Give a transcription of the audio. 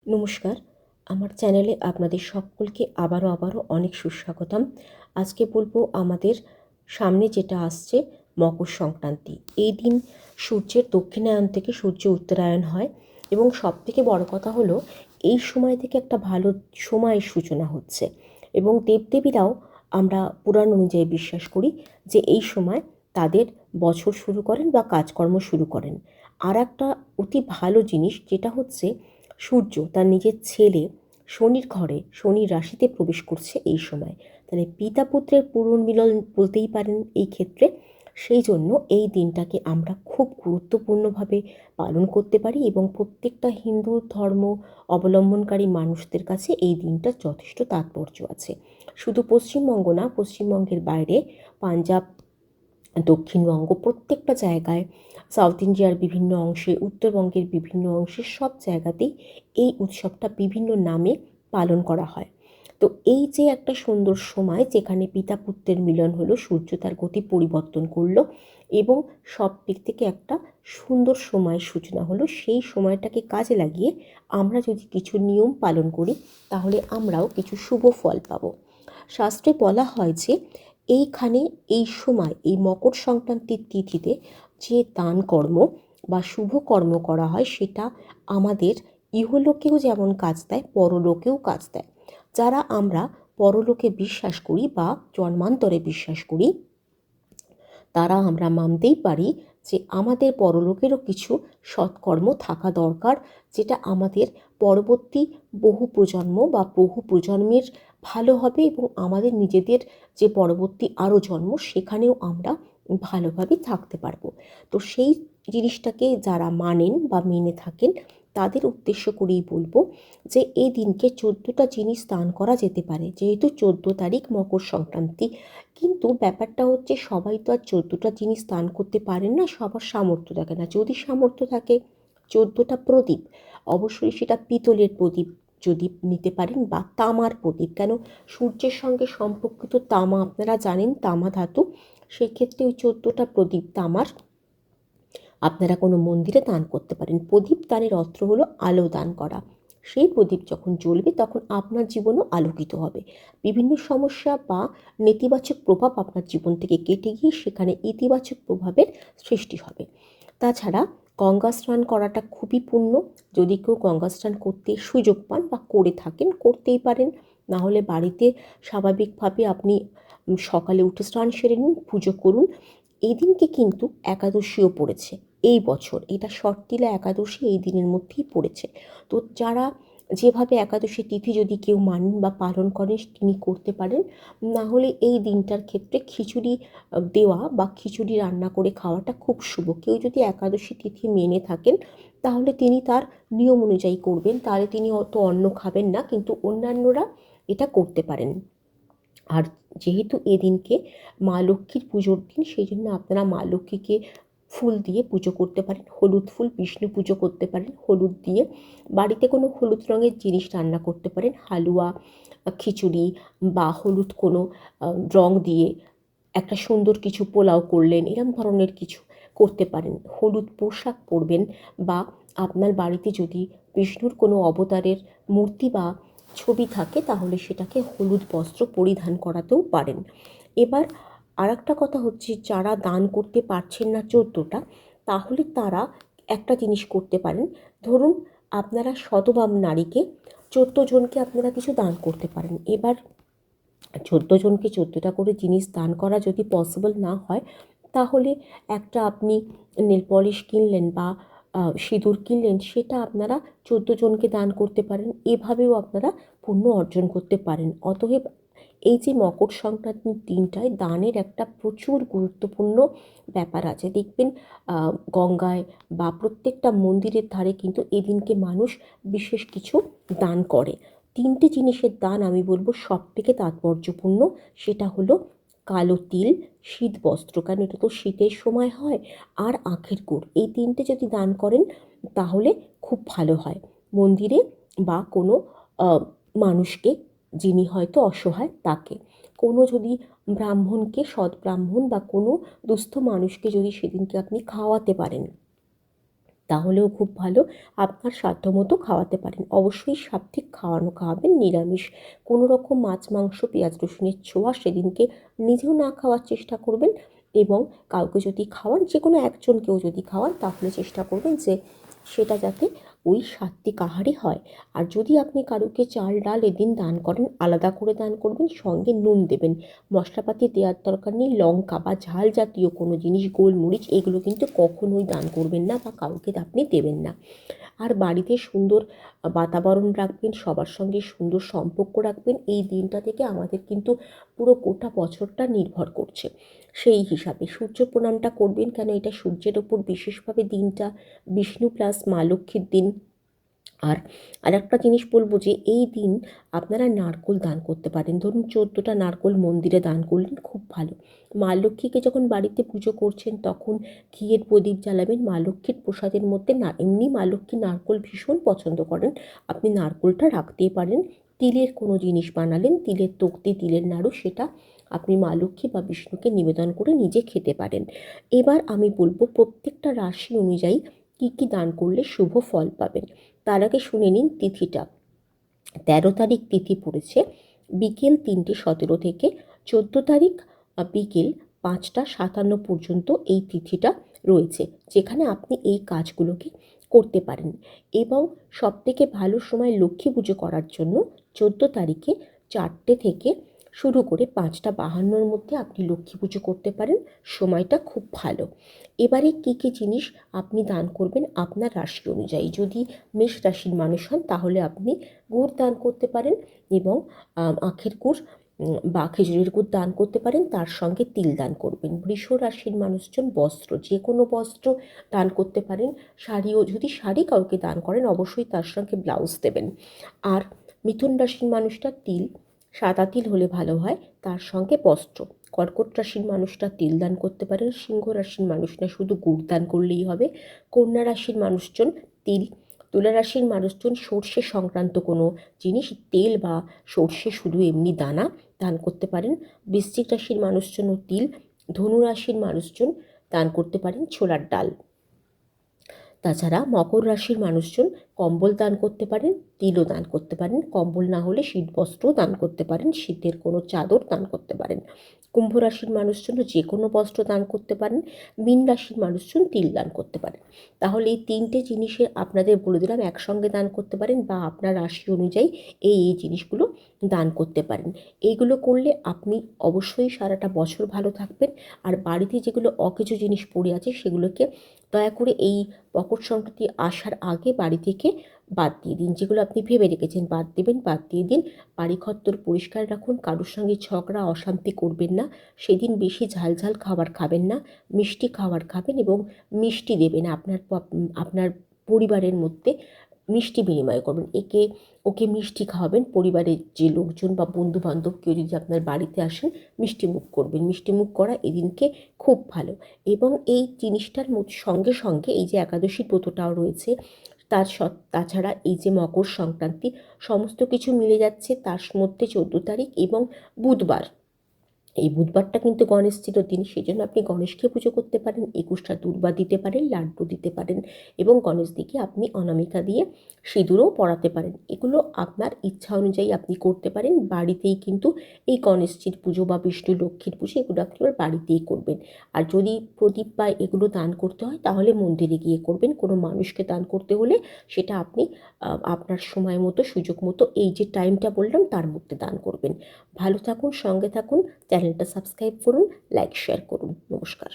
নমস্কার, আমার চ্যানেলে আপনাদের সকলকে আবারও অনেক সুস্বাগতম। আজকে বলবো আমাদের সামনে যেটা আসছে মকর সংক্রান্তি। এই দিন সূর্যের দক্ষিণায়ন থেকে সূর্য উত্তরায়ণ হয় এবং সবথেকে বড় কথা হলো এই সময় থেকে একটা ভালো সময়ের সূচনা হচ্ছে এবং দেবদেবীরাও আমরা পুরাণ অনুযায়ী বিশ্বাস করি যে এই সময় তাদের বছর শুরু করেন বা কাজকর্ম শুরু করেন। আর একটা অতি ভালো জিনিস যেটা হচ্ছে সূর্য তার নিজের ছেলে শনির ঘরে শনির রাশিতে প্রবেশ করছে এই সময়। তাহলে পিতা পুত্রের পুনর্মিলন বলতেই পারেন এই ক্ষেত্রে। সেই জন্য এই দিনটাকে আমরা খুব গুরুত্বপূর্ণভাবে পালন করতে পারি এবং প্রত্যেকটা হিন্দু ধর্ম অবলম্বনকারী মানুষদের কাছে এই দিনটার যথেষ্ট তাৎপর্য আছে। শুধু পশ্চিমবঙ্গ না, পশ্চিমবঙ্গের বাইরে পাঞ্জাব, দক্ষিণবঙ্গ প্রত্যেকটা জায়গায়, সাউথ ইন্ডিয়ার বিভিন্ন অংশে, উত্তরবঙ্গের বিভিন্ন অংশে সব জায়গাতেই এই উৎসবটা বিভিন্ন নামে পালন করা হয়। তো এই যে একটা সুন্দর সময় যেখানে পিতা পুত্রের মিলন হলো, সূর্য তার গতি পরিবর্তন করলো এবং সব দিক থেকে একটা সুন্দর সময়ের সূচনা হলো, সেই সময়টাকে কাজে লাগিয়ে আমরা যদি কিছু নিয়ম পালন করি তাহলে আমরাও কিছু শুভ ফল পাবো। শাস্ত্রে বলা হয় যে এইখানে এই সময় এই মকর সংক্রান্তির তিথিতে যে দান কর্ম বা শুভ কর্ম করা হয় সেটা আমাদের ইহলোকেও যেমন কাজ দেয়, পরলোকেও কাজ দেয়। যারা আমরা পরলোকে বিশ্বাস করি বা জন্মান্তরে বিশ্বাস করি তারা আমরা মানতেই পারি যে আমাদের পরলোকেরও কিছু সৎকর্ম থাকা দরকার, যেটা আমাদের পরবর্তী বহু প্রজন্ম বা বহু প্রজন্মের ভালো হবে এবং আমাদের নিজেদের যে পরবর্তী আরও জন্ম সেখানেও আমরা ভালোভাবে থাকতে পারবো। তো সেই জিনিসটাকে যারা মানেন বা মেনে থাকেন তাদের উদ্দেশ্য করেই বলবো যে এই দিনকে 14টা জিনিস দান করা যেতে পারে, যেহেতু 14 তারিখ মকর সংক্রান্তি। কিন্তু ব্যাপারটা হচ্ছে সবাই তো আর 14টা জিনিস দান করতে পারেন না, সবার সামর্থ্য থাকে না। যদি সামর্থ্য থাকে 14টা প্রদীপ, অবশ্যই সেটা পিতলের প্রদীপ যদি নিতে পারেন বা তামার প্রদীপ, কেন সূর্যের সঙ্গে সম্পর্কিত তামা আপনারা জানেন, তামা ধাতু। সেই ক্ষেত্রে ওই 14টা প্রদীপ তামার আপনারা কোনো মন্দিরে দান করতে পারেন। প্রদীপ দানের অর্থ হলো আলো দান করা। সেই প্রদীপ যখন জ্বলবে তখন আপনার জীবনও আলোকিত হবে। বিভিন্ন সমস্যা বা নেতিবাচক প্রভাব আপনার জীবন থেকে কেটে গিয়ে সেখানে ইতিবাচক প্রভাবের সৃষ্টি হবে। তাছাড়া গঙ্গা স্নান করাটা খুবই পুণ্য। যদি কেউ গঙ্গা স্নান করতে সুযোগ পান বা করে থাকেন, করতেই পারেন। না হলে বাড়িতে স্বাভাবিকভাবে আপনি সকালে উঠে স্নান সেরে নিন, পুজো করুন। এই দিনকে কিন্তু একাদশীও পড়েছে এই বছর, এটা শর্তিলা একাদশী এই দিনের মধ্যেই পড়েছে। তো যারা যেভাবে একাদশী তিথি যদি কেউ মানেন বা পালন করেন তিনি করতে পারেন। না হলে এই দিনটার ক্ষেত্রে খিচুড়ি দেওয়া বা খিচুড়ি রান্না করে খাওয়াটা খুব শুভ। কেউ যদি একাদশী তিথি মেনে থাকেন তাহলে তিনি তার নিয়ম অনুযায়ী করবেন, তাহলে তিনি অত অন্ন খাবেন না, কিন্তু অন্যান্যরা এটা করতে পারেন। আর যেহেতু এদিনকে মা লক্ষ্মীর পুজোর দিন, সেই জন্য আপনারা মা লক্ষ্মীকে ফুল দিয়ে পুজো করতে পারেন। হলুদ ফুল, বিষ্ণু পুজো করতে পারেন হলুদ দিয়ে। বাড়িতে কোনো হলুদ রঙের জিনিস রান্না করতে পারেন, হালুয়া, খিচুড়ি বা হলুদ কোনো রং দিয়ে একটা সুন্দর কিছু পোলাও করলেন, এরম ধরনের কিছু করতে পারেন। হলুদ পোশাক পরবেন বা আপনার বাড়িতে যদি বিষ্ণুর কোনো অবতারের মূর্তি বা ছবি থাকে তাহলে সেটাকে হলুদ বস্ত্র পরিধান করাতেও পারেন। এবার আরেকটা কথা হচ্ছে, যারা দান করতে পারছেন না 14টা, তাহলে তারা একটা জিনিস করতে পারেন। ধরুন আপনারা সধবা নারীকে 14 জনকে আপনারা কিছু দান করতে পারেন। এবার 14 জনকে 14টা করে জিনিস দান করা যদি পসিবল না হয় তাহলে একটা আপনি নেল পলিশ কিনলেন বা সিঁদুর কিনলেন, সেটা আপনারা 14 জনকে দান করতে পারেন। এভাবেও আপনারা পুণ্য অর্জন করতে পারেন। অতএব এই যে মকর সংক্রান্তির দিনটায় দানের একটা প্রচুর গুরুত্বপূর্ণ ব্যাপার আছে। দেখবেন গঙ্গায় বা প্রত্যেকটা মন্দিরের ধারে কিন্তু এদিনকে মানুষ বিশেষ কিছু দান করে। 3টে জিনিসের দান আমি বলবো সব থেকে তাৎপর্যপূর্ণ। সেটা হলো কালো তিল, শীত বস্ত্র, কারণ এটা তো শীতের সময় হয়, আর আখের গুড়। এই 3টে যদি দান করেন তাহলে খুব ভালো হয়। মন্দিরে বা কোনো মানুষকে যিনি হয়তো অসহায় তাকে, কোনো যদি ব্রাহ্মণকে, সৎ ব্রাহ্মণ বা কোনো দুস্থ মানুষকে যদি সেদিনকে আপনি খাওয়াতে পারেন তাহলেও খুব ভালো। আপনার সাধ্যমতো খাওয়াতে পারেন। অবশ্যই সাত্ত্বিক খাওয়াবেন, নিরামিষ। কোনো রকম মাছ, মাংস, পেঁয়াজ, রসুনের ছোঁয়া সেদিনকে নিজেও না খাওয়ার চেষ্টা করবেন, এবং কাউকে যদি খাওয়ান, যে কোনো একজনকেও যদি খাওয়ান, তাহলে চেষ্টা করবেন যে সেটা যাতে ওই সাত্ত্বিক আহারই হয়। আর যদি আপনি কারুকে চাল ডাল এদিন দান করেন, আলাদা করে দান করবেন, সঙ্গে নুন দেবেন। মশলাপাতি দেওয়ার দরকার নেই। লঙ্কা বা ঝাল জাতীয় কোনো জিনিস, গোলমরিচ, এগুলো কিন্তু কখনোই দান করবেন না বা কাউকে আপনি দেবেন না। আর বাড়িতে সুন্দর বাতাবরণ রাখবেন, সবার সঙ্গে সুন্দর সম্পর্ক রাখবেন। এই দিনটা থেকে আমাদের কিন্তু পুরো গোটা বছরটা নির্ভর করছে। সেই হিসাবে সূর্য প্রণামটা করবেন, কেন এটা সূর্যের ওপর বিশেষভাবে দিনটা, বিষ্ণু প্লাস মা লক্ষ্মীর দিন। আর আরেকটা জিনিস বলবো যে এই দিন আপনারা নারকোল দান করতে পারেন। ধরুন 14টা নারকোল মন্দিরে দান করলেন, খুব ভালো। মা লক্ষ্মীকে যখন বাড়িতে পুজো করছেন তখন ঘিয়ের প্রদীপ জ্বালাবেন। মা লক্ষ্মীর প্রসাদের মধ্যে না, এমনি মা লক্ষ্মী নারকোল ভীষণ পছন্দ করেন, আপনি নারকোলটা রাখতেই পারেন। তিলের কোনো জিনিস বানালেন, তিলের তক্তি, তিলের নাড়ু, সেটা আপনি মা লক্ষ্মী বা বিষ্ণুকে নিবেদন করে নিজে খেতে পারেন। এবার আমি বলবো প্রত্যেকটা রাশি অনুযায়ী কী কী দান করলে শুভ ফল পাবেন। তার আগে শুনে নিন তিথিটা। 13 তারিখ তিথি পড়েছে বিকেল 3:17 থেকে। 14 তারিখ বিকেল 5:57 পর্যন্ত এই তিথিটা রয়েছে, যেখানে আপনি এই কাজগুলোকে করতে পারেন। এবং সবথেকে ভালো সময় লক্ষ্মী পুজো করার জন্য 14 তারিখে 4টে থেকে শুরু করে 5:52-র মধ্যে আপনি লক্ষ্মী পুজো করতে পারেন। সময়টা খুব ভালো। এবারে কী কী জিনিস আপনি দান করবেন আপনার রাশি অনুযায়ী। যদি মেষ রাশির মানুষ হন তাহলে আপনি গুড় দান করতে পারেন, এবং আখের গুড় বা খেজুরের গুড় দান করতে পারেন, তার সঙ্গে তিল দান করবেন। বৃষ রাশির মানুষজন বস্ত্র, যে কোনো বস্ত্র দান করতে পারেন। শাড়িও, যদি শাড়ি কাউকে দান করেন অবশ্যই তার সঙ্গে ব্লাউজ দেবেন। আর মিথুন রাশির মানুষটা তিল, সাদা তিল হলে ভালো হয়, তার সঙ্গে বস্ত্র। কর্কট রাশির মানুষরা তিল দান করতে পারেন। সিংহ রাশির মানুষরা শুধু গুড় দান করলেই হবে। কন্যা রাশির মানুষজন তিল। তুলা রাশির মানুষজন সর্ষে সংক্রান্ত কোনো জিনিস, তেল বা সর্ষে শুধু এমনি দানা দান করতে পারেন। বৃশ্চিক রাশির মানুষজনও তিল। ধনু রাশির মানুষজন দান করতে পারেন ছোলার ডাল। তাছাড়া মকর রাশির মানুষজন কম্বল দান করতে পারেন, তিলও দান করতে পারেন। কম্বল না হলে শীতবস্ত্রও দান করতে পারেন, শীতের কোনো চাদর দান করতে পারেন। কুম্ভ রাশির মানুষজন যে কোনো বস্ত্র দান করতে পারেন। মীন রাশির মানুষজন তিল দান করতে পারেন। তাহলে এই 3টে জিনিসের আপনাদের বলে দিলাম, একসঙ্গে দান করতে পারেন বা আপনার রাশি অনুযায়ী এই জিনিসগুলো দান করতে পারেন। এইগুলো করলে আপনি অবশ্যই সারাটা বছর ভালো থাকবেন। আর বাড়িতে যেগুলো অকেজো জিনিস পড়ে আছে সেগুলোকে দয়া করে এই মকর সংক্রান্তি আসার আগে বাড়ি থেকে বাদ দিয়ে দিন। যেগুলো আপনি ভেবে রেখেছেন বাদ দেবেন, বাদ দিয়ে দিন। বাড়িঘর পরিষ্কার রাখুন, কারোর সঙ্গে ঝগড়া অশান্তি করবেন না। সেদিন বেশি ঝাল ঝাল খাবার খাবেন না, মিষ্টি খাবার খাবেন এবং মিষ্টি দেবেন। আপনার পরিবারের মধ্যে মিষ্টি বিনিময় করবেন, ওকে মিষ্টি খাওয়াবেন। পরিবারের যে লোকজন বা বন্ধু বান্ধব কেউ যদি আপনার বাড়িতে আসেন, মিষ্টি মুখ করবেন। মিষ্টি মুখ করা এদিনকে খুব ভালো। এবং এই জিনিসটার সঙ্গে সঙ্গে এই যে একাদশী ব্রতটাও রয়েছে, তাছাড়া এই যে মকর সংক্রান্তি, সমস্ত কিছু মিলে যাচ্ছে। তার মধ্যে 14 তারিখ এবং বুধবার, এই বুধবারটা কিন্তু গণেশজিরও দিন, সেই জন্য আপনি গণেশকে পুজো করতে পারেন। 21টা দুর্বা দিতে পারেন, লাড্ডু দিতে পারেন, এবং গণেশজিকে আপনি অনামিকা দিয়ে সিঁদুরও পরাতে পারেন। এগুলো আপনার ইচ্ছা অনুযায়ী আপনি করতে পারেন। বাড়িতেই কিন্তু এই গণেশজির পুজো বা বিষ্ণু লক্ষ্মীর পুজো এগুলো আপনি বাড়িতেই করবেন। আর যদি প্রদীপ বা এগুলো দান করতে হয় তাহলে মন্দিরে গিয়ে করবেন। কোনো মানুষকে দান করতে হলে সেটা আপনি আপনার সময় মতো, সুযোগ মতো, এই যে টাইমটা বললাম তার মধ্যে দান করবেন। ভালো থাকুন, সঙ্গে থাকুন, চ্যানেলটা সাবস্ক্রাইব করুন, লাইক শেয়ার করুন। নমস্কার।